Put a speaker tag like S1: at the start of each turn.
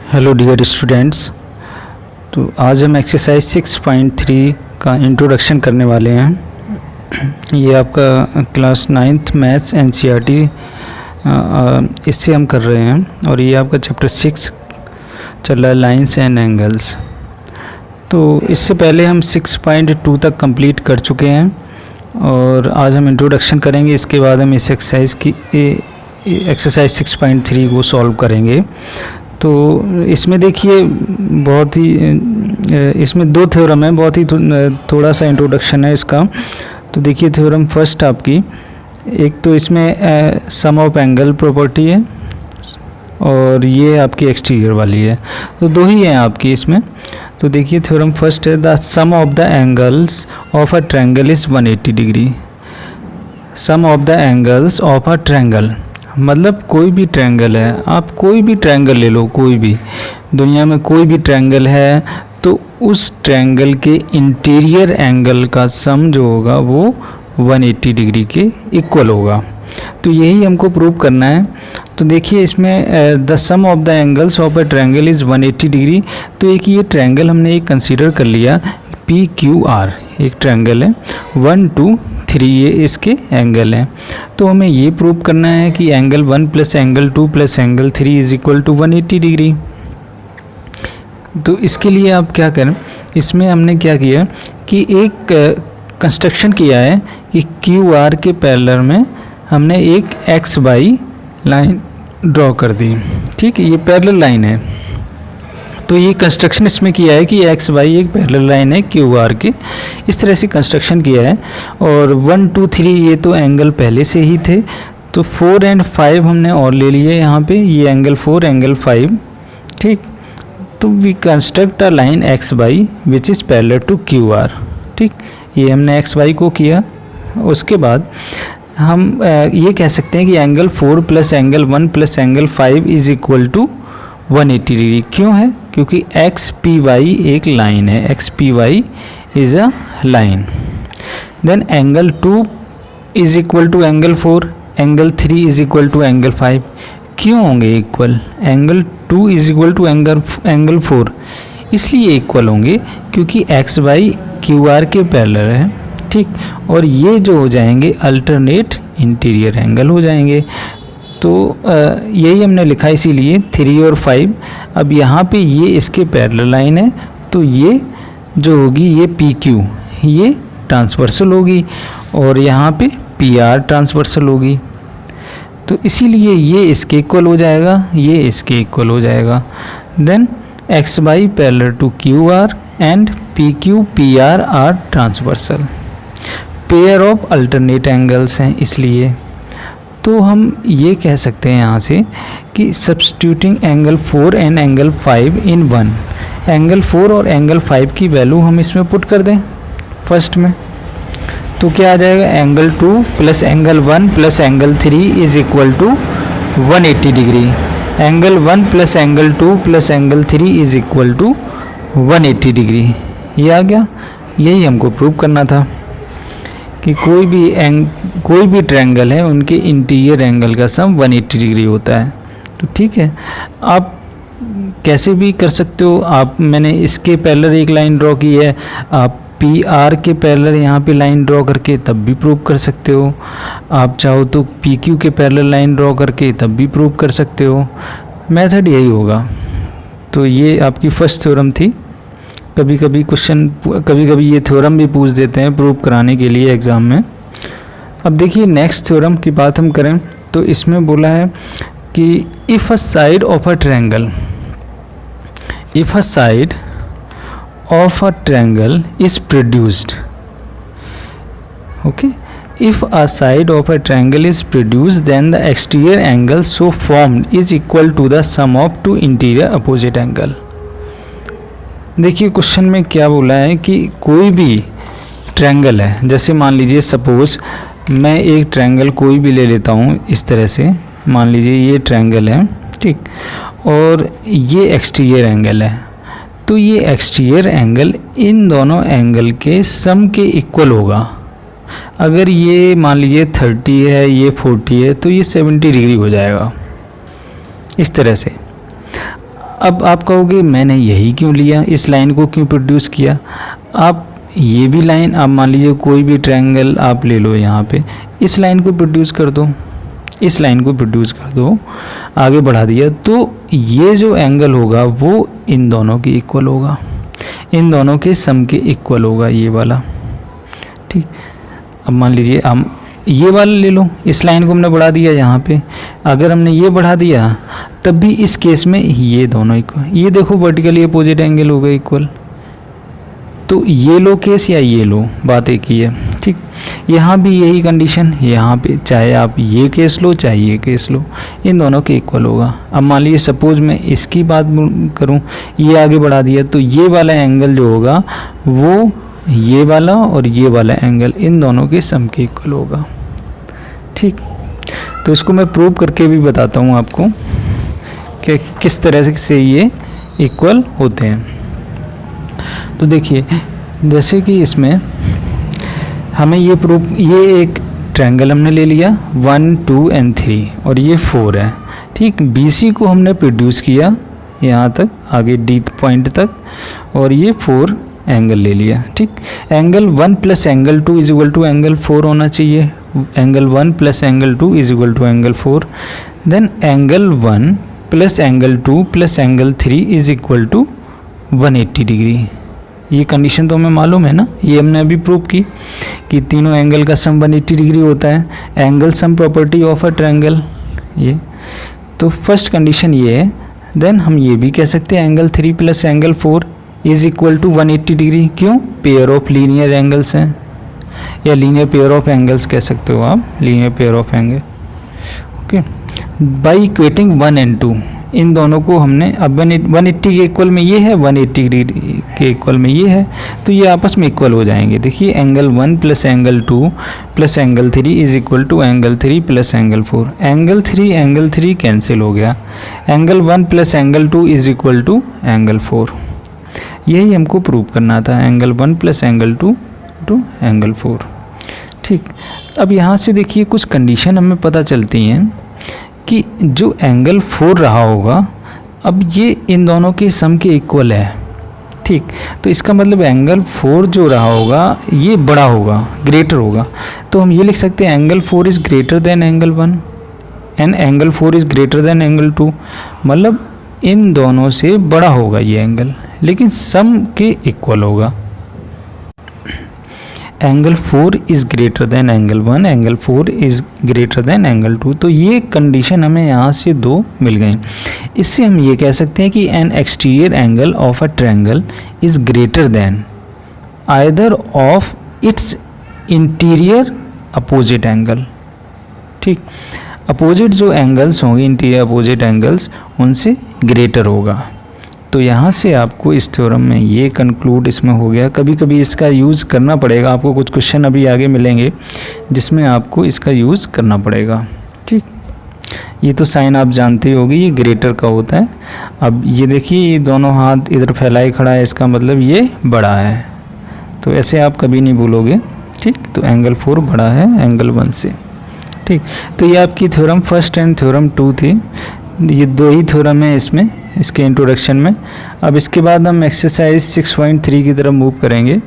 S1: Hello dear students. तो आज हम एक्सरसाइज 6.3 का इंट्रोडक्शन करने वाले हैं। ये आपका क्लास 9th मैथ्स एनसीईआरटी इससे हम कर रहे हैं और ये आपका चैप्टर 6 चल रहा है, लाइंस एंड एंगल्स। तो इससे पहले हम 6.2 तक कंप्लीट कर चुके हैं और आज हम इंट्रोडक्शन करेंगे। इसके बाद हम इस एक्सरसाइज 6.3 को सॉल्व करेंगे। तो इसमें देखिए बहुत ही इसमें दो थ्योरम है, बहुत ही थोड़ा सा इंट्रोडक्शन है इसका। तो देखिए थ्योरम फर्स्ट आपकी, एक तो इसमें सम ऑफ एंगल प्रॉपर्टी है और ये आपकी एक्सटीरियर वाली है, तो दो ही हैं आपकी इसमें। तो देखिए थ्योरम फर्स्ट है, the sum of the angles of a triangle is 180 degree. Sum of the angles of a triangle मतलब कोई भी ट्रायंगल है, आप कोई भी ट्रायंगल ले लो, कोई भी दुनिया में कोई भी ट्रायंगल है, तो उस ट्रायंगल के इंटीरियर एंगल का सम जो होगा वो 180 डिग्री के इक्वल होगा। तो यही हमको प्रूव करना है। तो देखिए इसमें the sum of the angles of a triangle is 180 degree. तो एक ये ट्रायंगल हमने एक कंसीडर कर लिया, PQR एक ट्रायंगल है, 1 2 3 ये इसके एंगल हैं। तो हमें ये प्रूव करना है कि angle 1 plus angle 2 plus angle 3 is equal to 180 degree. तो इसके लिए आप क्या करें, इसमें हमने क्या किया कि एक कंस्ट्रक्शन किया है कि QR के पैरेलल में हमने एक XY लाइन ड्रॉ कर दी। ठीक है, ये पैरेलल लाइन है। तो ये कंस्ट्रक्शन इसमें किया है कि XY एक पैरेलल लाइन है QR के, इस तरह से कंस्ट्रक्शन किया है। और 1 2 3 ये तो एंगल पहले से ही थे, तो 4 और 5 हमने और ले लिए यहाँ पे, ये एंगल 4 एंगल 5। ठीक, तो we construct a line XY which is parallel to QR। ठीक, ये हमने XY को किया। उसके बाद हम ये कह सकते हैं कि angle 4 plus angle 1 plus angle 5 is equal to 180 degree. क्यों है? क्योंकि XPY एक लाइन है, XPY is a line. Then angle 2 is equal to angle 4, angle 3 is equal to angle 5। क्यों होंगे equal? Angle 2 is equal to angle 4 इसलिए equal होंगे क्योंकि XY QR के पैरेलल है। ठीक, और ये जो हो जाएंगे अल्टरनेट इंटीरियर एंगल हो जाएंगे। तो यही हमने लिखा, इसीलिए 3 और 5। अब यहाँ पे ये इसके पैरेलल लाइन है, तो ये जो होगी ये PQ ये ट्रांसवर्सल होगी और यहाँ पे PR ट्रांसवर्सल होगी। तो इसीलिए ये इसके इक्वल हो जाएगा, ये इसके इक्वल हो जाएगा। Then XY parallel to QR and PQ PR are transversal, pair of alternate angles हैं इसलिए। तो हम ये कह सकते हैं यहाँ से कि substituting angle 4 and angle 5 in 1, angle 4 और एंगल 5 की वैल्यू हम इसमें पुट कर दें फर्स्ट में, तो क्या आ जाएगा? Angle 2 plus angle 1 plus angle 3 is equal to 180 degree. Angle 1 plus angle 2 plus angle 3 is equal to 180 degree. ये आ गया। यही हमको प्रूव करना था कि कोई भी ट्रायंगल है उनके इंटीरियर एंगल का सम 180 डिग्री होता है। तो ठीक है, आप कैसे भी कर सकते हो। मैंने इसके पैरेलल एक लाइन ड्रॉ की है, आप PR के पैरेलल यहाँ पे लाइन ड्रॉ करके तब भी प्रूव कर सकते हो। आप चाहो तो PQ के पैरेलल लाइन ड्रॉ करके तब भी प्रूव कर सकते हो। मेथड यही होगा। तो ये आपकी फर्स्ट थ्योरम थी। कभी कभी ये थ्योरम भी पूछ देते हैं प्रूव कराने के लिए एग्ज़ाम में। अब देखिए नेक्स्ट थ्योरम की बात हम करें तो इसमें बोला है कि if a side of a triangle is produced, okay, if a side of a triangle is produced then the exterior angle so formed is equal to the sum of two interior opposite angle। देखिए question में क्या बोला है कि कोई भी triangle है, जैसे मान लीजिए सपोज मैं एक ट्रायंगल कोई भी ले लेता हूँ इस तरह से, मान लीजिए ये ट्रायंगल है, ठीक, और ये एक्सटीरियर एंगल है। तो ये एक्सटीरियर एंगल इन दोनों एंगल के सम के इक्वल होगा। अगर ये मान लीजिए 30 है, ये 40 है, तो ये 70 डिग्री हो जाएगा इस तरह से। अब आप कहोगे मैंने यही क्यों लिया, इस लाइन को क्यों प्रोड्यूस किया। आप ये भी लाइन, आप मान लीजिए कोई भी ट्रायंगल आप ले लो, यहाँ पे इस लाइन को प्रोड्यूस कर दो, इस लाइन को प्रोड्यूस कर दो, आगे बढ़ा दिया, तो ये जो एंगल होगा वो इन दोनों के इक्वल होगा, इन दोनों के सम के इक्वल होगा ये वाला। ठीक, अब मान लीजिए हम ये वाला ले लो, इस लाइन को हमने बढ़ा दिया यहाँ पे, अगर हमने ये बढ़ा दिया तब भी इस केस में ये दोनों इक्वल, ये देखो वर्टिकली अपोजिट एंगल हो गए इक्वल। तो ये लो केस या ये लो, बात एक ही है। ठीक, यहाँ भी यही कंडीशन, यहाँ पे चाहे आप ये केस लो चाहे ये केस लो, इन दोनों के इक्वल होगा। अब मान लीजिए सपोज मैं इसकी बात करूँ, ये आगे बढ़ा दिया, तो ये वाला एंगल जो होगा वो ये वाला और ये वाला एंगल इन दोनों के सम के इक्वल होगा। ठीक, तो इसको मैं प्रूव करके भी बताता हूँ आपको कि किस तरह से ये इक्वल होते हैं। तो देखिए, जैसे कि इसमें हमें ये प्रूव, ये एक ट्रायंगल हमने ले लिया 1 2 एंड 3 और ये 4 है। ठीक, BC को हमने प्रोड्यूस किया यहाँ तक, आगे D पॉइंट तक, और ये 4 एंगल ले लिया। ठीक, angle 1 plus angle 2 is equal to angle 4 होना चाहिए, angle 1 plus angle 2 is equal to angle 4, then angle 1 plus angle 2 plus angle 3 is equal to 180 degree. ये कंडीशन तो हमें मालूम है ना, ये हमने अभी प्रूव की कि तीनों एंगल का सम 180 डिग्री होता है। Angle sum property of a triangle, ये तो फर्स्ट कंडीशन ये है। देन हम ये भी कह सकते हैं angle 3 plus angle 4 is equal to 180 degree. क्यों? पेयर ऑफ लीनियर एंगल्स हैं, या लीनियर पेयर ऑफ एंगल्स कह सकते हो आप, linear pair of angle. Okay, by equating 1 and 2, इन दोनों को हमने, अब 180 के इक्वल में ये है, 180 डिग्री के इक्वल में ये है, तो ये आपस में इक्वल हो जाएंगे। देखिए angle 1 plus angle 2 plus angle 3 is equal to angle 3 plus angle 4। Angle 3 cancel हो गया, angle 1 plus angle 2 is equal to angle 4। यही हमको प्रूव करना था, angle 1 plus angle 2 to angle 4। ठीक, अब यहाँ से देखिए कुछ कंडीशन हमें पता चलती हैं कि जो एंगल 4 रहा होगा, अब ये इन दोनों के सम के इक्वल है। ठीक, तो इसका मतलब एंगल 4 जो रहा होगा ये बड़ा होगा, ग्रेटर होगा। तो हम ये लिख सकते हैं angle 4 is greater than angle 1 and angle 4 is greater than angle 2, मतलब इन दोनों से बड़ा होगा ये एंगल, लेकिन सम के इक्वल होगा। Angle 4 is greater than angle 1, angle 4 is greater than angle 2। तो ये कंडीशन हमें यहाँ से 2 मिल गई। इससे हम ये कह सकते हैं कि N exterior angle of a triangle is greater than either of its interior opposite angle. ठीक, अपोजिट जो एंगल्स होंगे, इंटीरियर अपोजिट एंगल्स, उनसे ग्रेटर होगा। तो यहाँ से आपको इस थ्योरम में ये कंक्लूड इसमें हो गया। कभी कभी इसका यूज़ करना पड़ेगा आपको, कुछ क्वेश्चन अभी आगे मिलेंगे जिसमें आपको इसका यूज़ करना पड़ेगा। ठीक, ये तो साइन आप जानते होंगे, ये ग्रेटर का होता है। अब ये देखिए, ये दोनों हाथ इधर फैलाए खड़ा है, इसका मतलब ये बड़ा है, तो ऐसे आप कभी नहीं भूलोगे। ठीक, तो एंगल 4 बड़ा है एंगल 1 से। ठीक, तो ये आपकी थ्योरम फर्स्ट एंड थ्योरम 2 थी। ये 2 ही थ्योरम है इसमें, इसके इंट्रोडक्शन में। अब इसके बाद हम एक्सरसाइज 6.3 की तरफ मूव करेंगे।